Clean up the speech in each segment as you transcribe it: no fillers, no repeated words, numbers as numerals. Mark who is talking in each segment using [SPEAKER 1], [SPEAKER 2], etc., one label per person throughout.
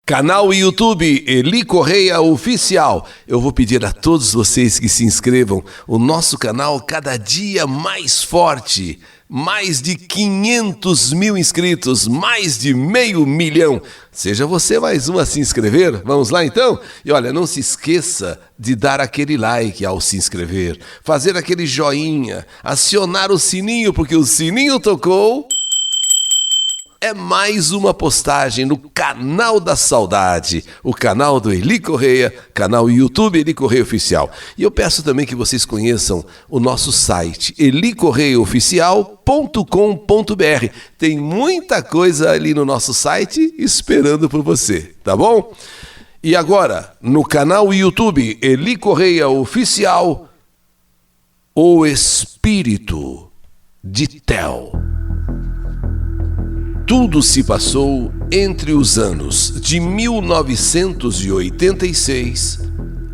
[SPEAKER 1] Canal YouTube Eli Correia Oficial. Eu vou pedir a todos vocês que se inscrevam. O nosso canal cada dia mais forte. Mais de 500 mil inscritos, mais de 500 mil. Seja você mais um a se inscrever. Vamos lá então? E olha, não se esqueça de dar aquele like ao se inscrever, fazer aquele joinha, acionar o sininho, porque o sininho tocou. É mais uma postagem no Canal da Saudade, o canal do Eli Correia, canal YouTube Eli Correia Oficial. E eu peço também que vocês conheçam o nosso site, elicorreiaoficial.com.br. Tem muita coisa ali no nosso site esperando por você, tá bom? E agora, no canal YouTube Eli Correia Oficial, O Espírito de Theo. Tudo se passou entre os anos de 1986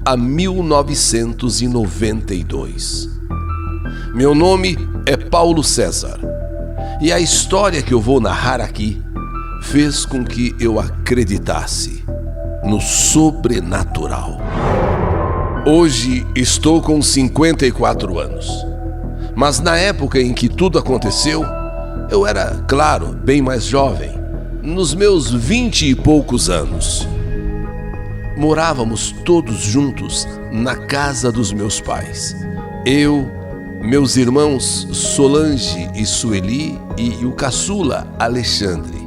[SPEAKER 1] a 1992. Meu nome é Paulo César e a história que eu vou narrar aqui fez com que eu acreditasse no sobrenatural. Hoje estou com 54 anos, mas na época em que tudo aconteceu, eu era, claro, bem mais jovem, nos meus 20 e poucos anos. Morávamos todos juntos na casa dos meus pais. Eu, meus irmãos Solange e Sueli e o caçula Alexandre.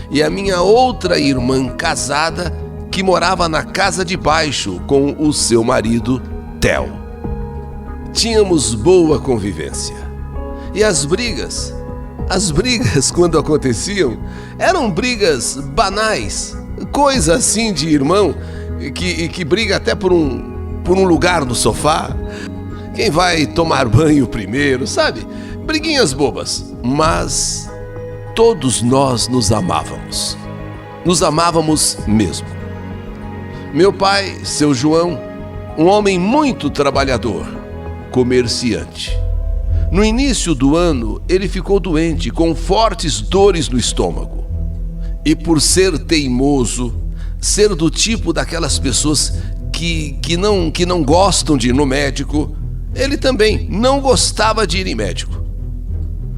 [SPEAKER 1] E a minha outra irmã casada que morava na casa de baixo com o seu marido, Theo. Tínhamos boa convivência. E as brigas, quando aconteciam, eram brigas banais, coisa assim de irmão que briga até por um lugar no sofá. Quem vai tomar banho primeiro, sabe? Briguinhas bobas, mas todos nós nos amávamos. Nos amávamos mesmo. Meu pai, seu João, um homem muito trabalhador, comerciante. No início do ano, ele ficou doente, com fortes dores no estômago. E por ser teimoso, ser do tipo daquelas pessoas que não gostam de ir no médico, ele também não gostava de ir em médico.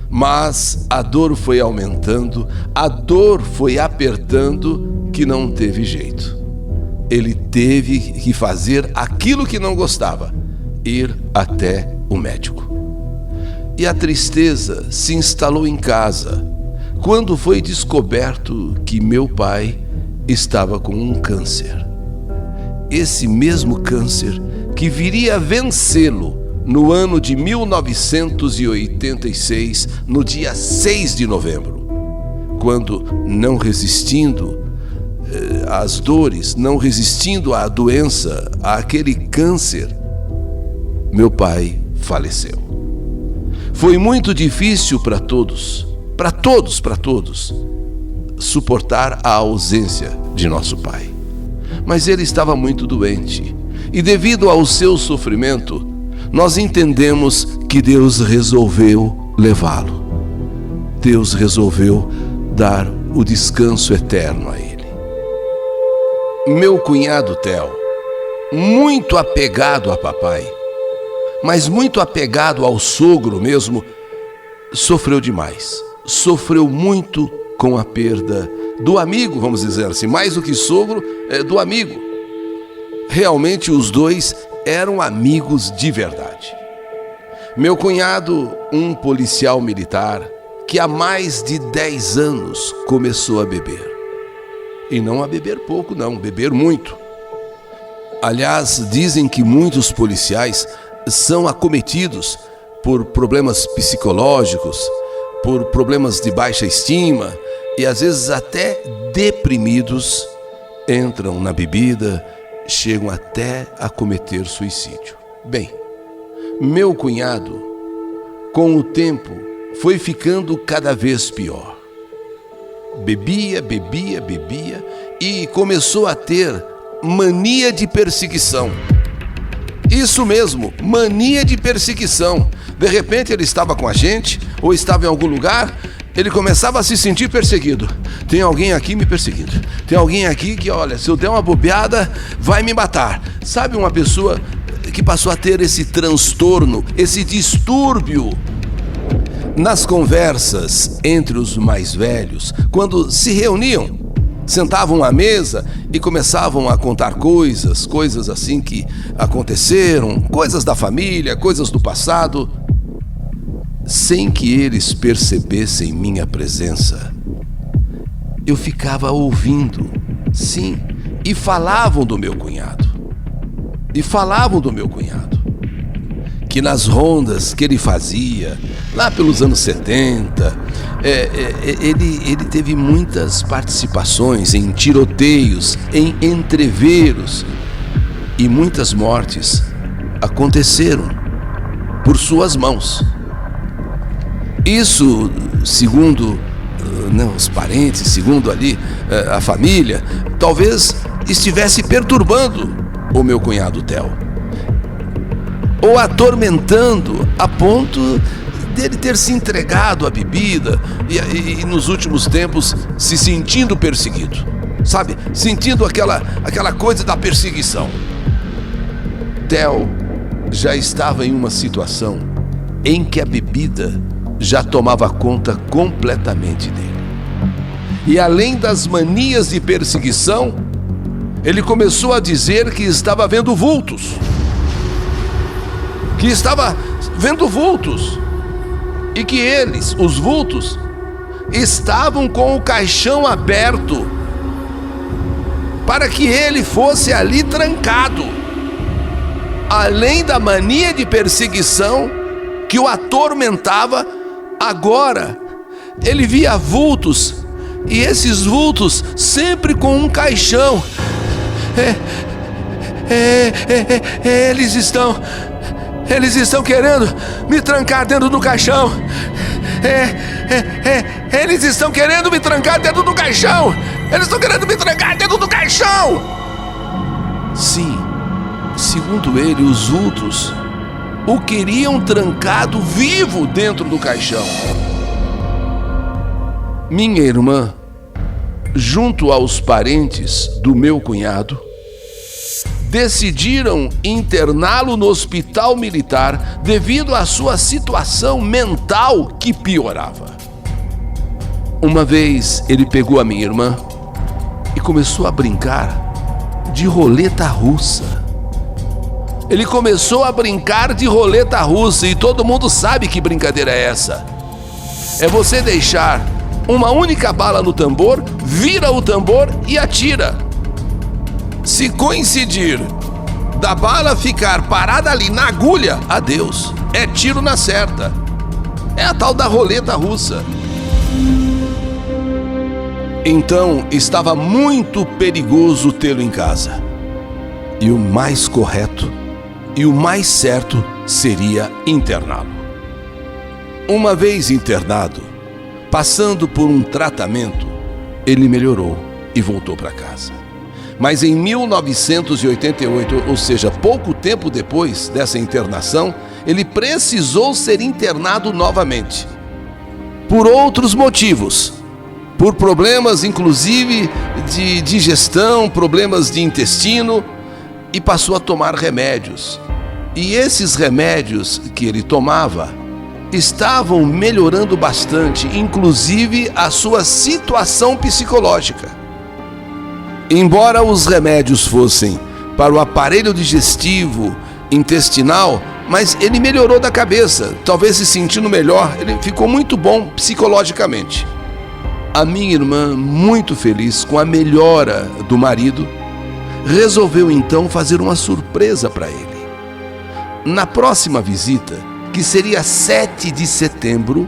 [SPEAKER 1] Mas a dor foi aumentando, a dor foi apertando, que não teve jeito. Ele teve que fazer aquilo que não gostava, ir até o médico. E a tristeza se instalou em casa quando foi descoberto que meu pai estava com um câncer. Esse mesmo câncer que viria a vencê-lo no ano de 1986, no dia 6 de novembro, quando, não resistindo às dores, não resistindo à doença, àquele câncer, meu pai faleceu. Foi muito difícil para todos, suportar a ausência de nosso pai. Mas ele estava muito doente e, devido ao seu sofrimento, nós entendemos que Deus resolveu levá-lo. Deus resolveu dar o descanso eterno a ele. Meu cunhado Theo, muito apegado a papai, mas muito apegado ao sogro mesmo, sofreu demais. Sofreu muito com a perda do amigo, vamos dizer assim, mais do que sogro, do amigo. Realmente os dois eram amigos de verdade. Meu cunhado, um policial militar, que há mais de 10 anos começou a beber. E não a beber pouco não, beber muito. Aliás, dizem que muitos policiais são acometidos por problemas psicológicos, por problemas de baixa estima e às vezes até deprimidos, entram na bebida, chegam até a cometer suicídio. Bem, meu cunhado, com o tempo, foi ficando cada vez pior. Bebia e começou a ter mania de perseguição. Isso mesmo, mania de perseguição. De repente ele estava com a gente, ou estava em algum lugar, ele começava a se sentir perseguido. Tem alguém aqui me perseguindo. Tem alguém aqui que, olha, se eu der uma bobeada, vai me matar. Sabe, uma pessoa que passou a ter esse transtorno, esse distúrbio nas conversas entre os mais velhos, quando se reuniam, sentavam à mesa e começavam a contar coisas assim que aconteceram, coisas da família, coisas do passado, sem que eles percebessem minha presença. Eu ficava ouvindo, sim, e falavam do meu cunhado. Que nas rondas que ele fazia, lá pelos anos 70, ele teve muitas participações em tiroteios, em entreveros, e muitas mortes aconteceram por suas mãos. Isso, segundo os parentes, segundo ali a família, talvez estivesse perturbando o meu cunhado Theo, ou atormentando a ponto dele ter se entregado à bebida e nos últimos tempos se sentindo perseguido, sabe? Sentindo aquela coisa da perseguição. Theo já estava em uma situação em que a bebida já tomava conta completamente dele. E além das manias de perseguição, ele começou a dizer que estava vendo vultos. E que eles, os vultos, estavam com o caixão aberto para que ele fosse ali trancado. Além da mania de perseguição que o atormentava, agora ele via vultos, e esses vultos sempre com um caixão. Eles estão querendo me trancar dentro do caixão. Eles estão querendo me trancar dentro do caixão. Eles estão querendo me trancar dentro do caixão. Sim, segundo ele, os vultos o queriam trancado vivo dentro do caixão. Minha irmã, junto aos parentes do meu cunhado, decidiram interná-lo no hospital militar devido à sua situação mental que piorava. Uma vez ele pegou a minha irmã e começou a brincar de roleta russa. Ele começou a brincar de roleta russa, e todo mundo sabe que brincadeira é essa. É você deixar uma única bala no tambor, vira o tambor e atira. Se coincidir da bala ficar parada ali na agulha, adeus, é tiro na certa. É a tal da roleta russa. Então estava muito perigoso tê-lo em casa. E o mais correto e o mais certo seria interná-lo. Uma vez internado, passando por um tratamento, ele melhorou e voltou para casa. Mas em 1988, ou seja, pouco tempo depois dessa internação, ele precisou ser internado novamente. Por outros motivos. Por problemas, inclusive, de digestão, problemas de intestino, e passou a tomar remédios. E esses remédios que ele tomava estavam melhorando bastante, inclusive a sua situação psicológica. Embora os remédios fossem para o aparelho digestivo, intestinal, mas ele melhorou da cabeça, talvez se sentindo melhor, ele ficou muito bom psicologicamente. A minha irmã, muito feliz com a melhora do marido, resolveu então fazer uma surpresa para ele. Na próxima visita, que seria 7 de setembro,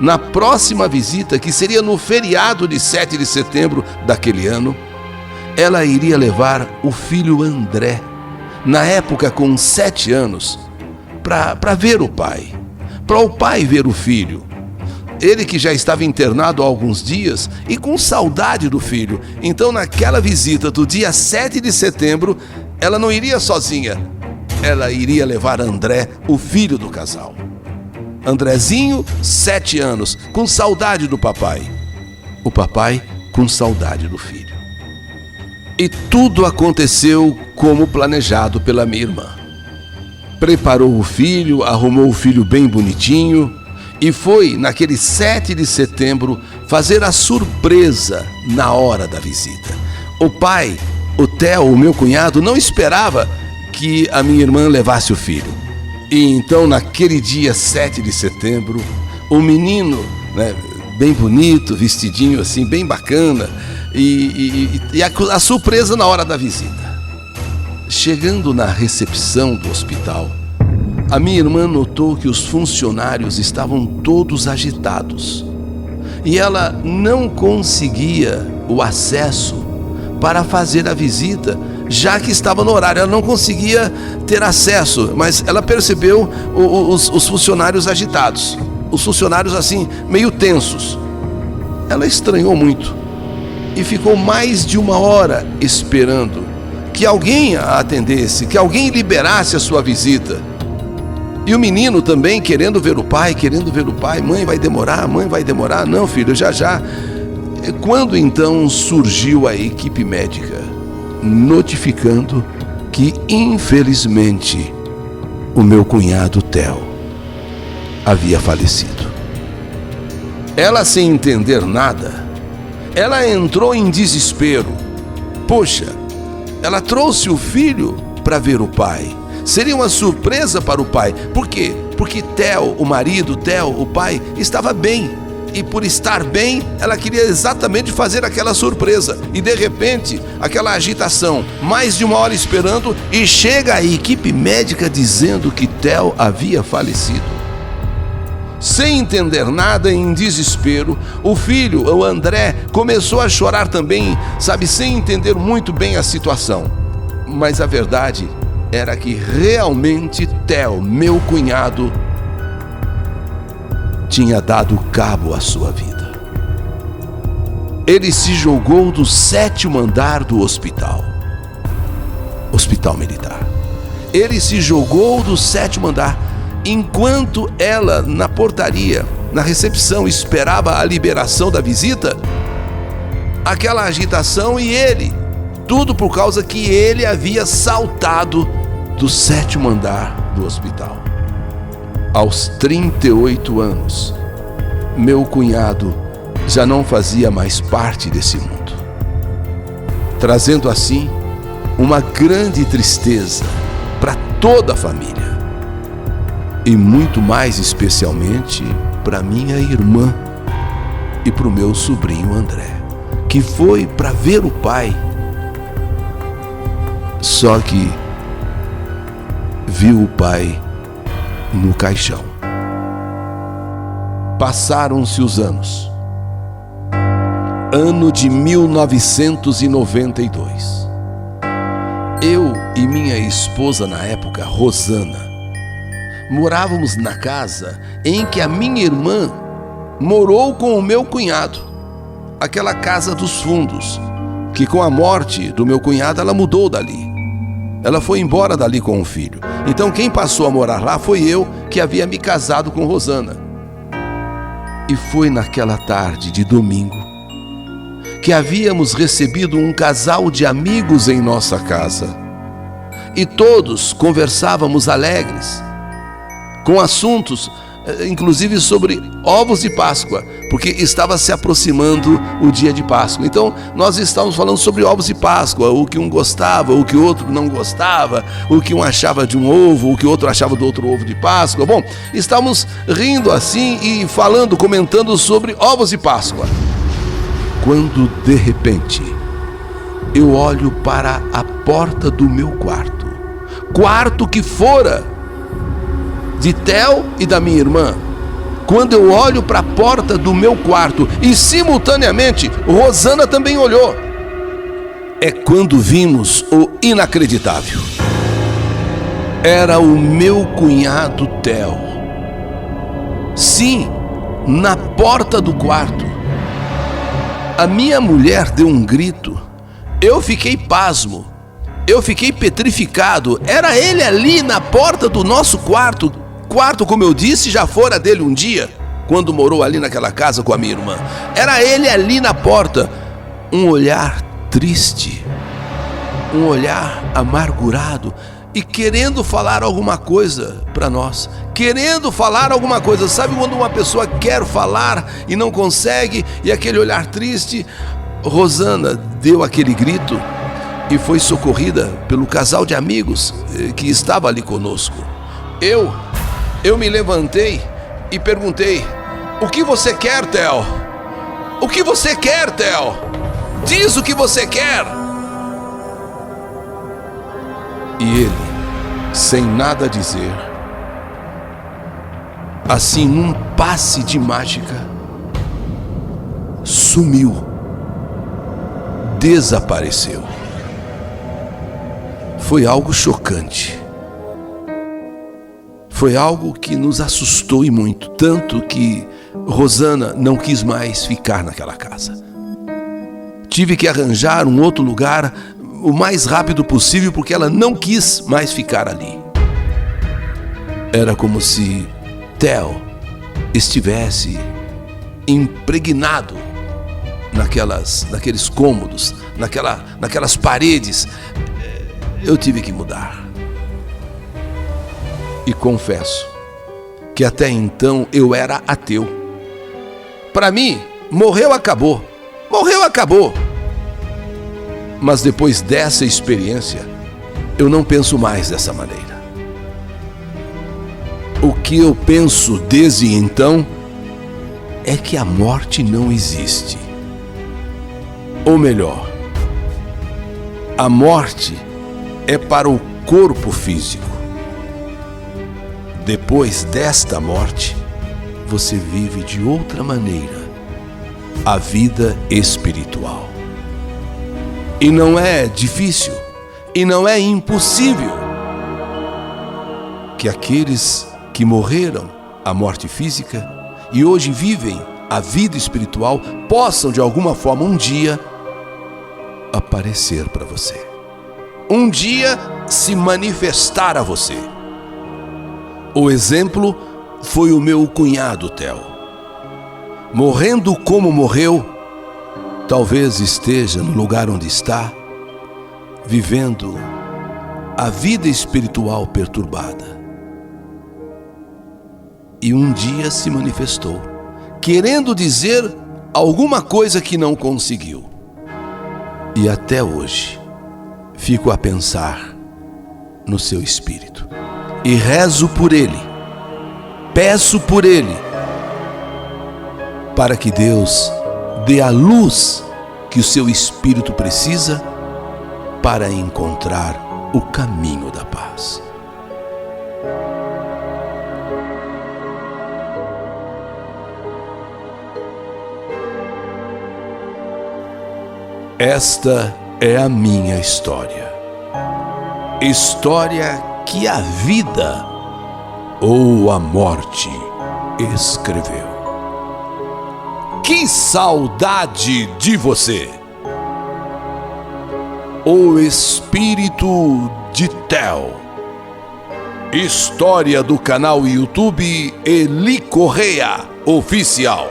[SPEAKER 1] na próxima visita, que seria no feriado de 7 de setembro daquele ano, ela iria levar o filho André, na época com 7 anos, para ver o pai, para o pai ver o filho. Ele que já estava internado há alguns dias e com saudade do filho. Então, naquela visita do dia 7 de setembro, ela não iria sozinha. Ela iria levar André, o filho do casal. Andrezinho, 7 anos, com saudade do papai. O papai com saudade do filho. E tudo aconteceu como planejado pela minha irmã. Preparou o filho, arrumou o filho bem bonitinho e foi, naquele 7 de setembro, fazer a surpresa na hora da visita. O pai, o Theo, o meu cunhado, não esperava que a minha irmã levasse o filho. E então, naquele dia 7 de setembro, o menino, bem bonito, vestidinho assim, bem bacana, e a surpresa na hora da visita. Chegando na recepção do hospital, a minha irmã notou que os funcionários estavam todos agitados e ela não conseguia o acesso para fazer a visita, já que estava no horário. Ela não conseguia ter acesso, mas ela percebeu os funcionários agitados, os funcionários assim, meio tensos. Ela estranhou muito e ficou mais de 1 hora esperando que alguém a atendesse, que alguém liberasse a sua visita. E o menino também querendo ver o pai. Mãe, vai demorar. Não, filho, já. Quando então surgiu a equipe médica, notificando que, infelizmente, o meu cunhado Theo havia falecido. Ela, sem entender nada, ela entrou em desespero. Poxa, ela trouxe o filho para ver o pai. Seria uma surpresa para o pai. Por quê? Porque Theo, o marido, Theo, o pai, estava bem. E por estar bem, ela queria exatamente fazer aquela surpresa. E de repente, aquela agitação, mais de 1 hora esperando, e chega a equipe médica dizendo que Theo havia falecido. Sem entender nada, em desespero, o filho, o André, começou a chorar também, sem entender muito bem a situação. Mas a verdade era que realmente Theo, meu cunhado, tinha dado cabo à sua vida. Ele se jogou do 7º andar do hospital militar. Ele se jogou do 7º andar. Enquanto ela, na portaria, na recepção, esperava a liberação da visita, aquela agitação, e ele, tudo por causa que ele havia saltado do 7º andar do hospital. Aos 38 anos, meu cunhado já não fazia mais parte desse mundo, trazendo assim uma grande tristeza para toda a família. E muito mais especialmente para minha irmã e para o meu sobrinho André, que foi para ver o pai, só que viu o pai no caixão. Passaram-se os anos. Ano de 1992. Eu e minha esposa na época, Rosana, morávamos na casa em que a minha irmã morou com o meu cunhado. Aquela casa dos fundos, que com a morte do meu cunhado ela mudou dali. Ela foi embora dali com o filho. Então quem passou a morar lá foi eu, que havia me casado com Rosana. E foi naquela tarde de domingo que havíamos recebido um casal de amigos em nossa casa. E todos conversávamos alegres, com assuntos, inclusive sobre ovos de Páscoa, porque estava se aproximando o dia de Páscoa. Então nós estávamos falando sobre ovos de Páscoa, o que um gostava, o que o outro não gostava, o que um achava de um ovo, o que o outro achava do outro ovo de Páscoa. Bom, estávamos rindo assim e falando, comentando sobre ovos de Páscoa, quando de repente eu olho para a porta do meu quarto que fora de Theo e da minha irmã. Quando eu olho para a porta do meu quarto e simultaneamente Rosana também olhou, é quando vimos o inacreditável. Era o meu cunhado Theo. Sim, na porta do quarto. A minha mulher deu um grito. Eu fiquei pasmo. Eu fiquei petrificado. Era ele ali na porta do nosso quarto, quarto, como eu disse, já fora dele um dia, quando morou ali naquela casa com a minha irmã. Era ele ali na porta, um olhar triste, um olhar amargurado e querendo falar alguma coisa para nós, querendo falar alguma coisa. Sabe quando uma pessoa quer falar e não consegue, e aquele olhar triste? Rosana deu aquele grito e foi socorrida pelo casal de amigos que estava ali conosco. Eu me levantei e perguntei: o que você quer, Theo? O que você quer, Theo? Diz o que você quer. E ele, sem nada dizer, assim num passe de mágica, sumiu, desapareceu. Foi algo chocante. Foi algo que nos assustou e muito, tanto que Rosana não quis mais ficar naquela casa. Tive que arranjar um outro lugar o mais rápido possível, porque ela não quis mais ficar ali. Era como se Theo estivesse impregnado naqueles cômodos, naquelas paredes. Eu tive que mudar. E confesso que até então eu era ateu. Para mim, morreu, acabou. Morreu, acabou. Mas depois dessa experiência, eu não penso mais dessa maneira. O que eu penso desde então é que a morte não existe. Ou melhor, a morte é para o corpo físico. Depois desta morte, você vive de outra maneira a vida espiritual. E não é difícil, e não é impossível que aqueles que morreram a morte física e hoje vivem a vida espiritual possam de alguma forma um dia aparecer para você. Um dia se manifestar a você. O exemplo foi o meu cunhado Theo. Morrendo como morreu, talvez esteja no lugar onde está, vivendo a vida espiritual perturbada. E um dia se manifestou, querendo dizer alguma coisa que não conseguiu. E até hoje, fico a pensar no seu espírito. E rezo por ele, peço por ele, para que Deus dê a luz que o seu espírito precisa para encontrar o caminho da paz. Esta é a minha história. História que a vida ou a morte escreveu. Que saudade de você! O espírito de Theo. História do canal YouTube Eli Correia Oficial.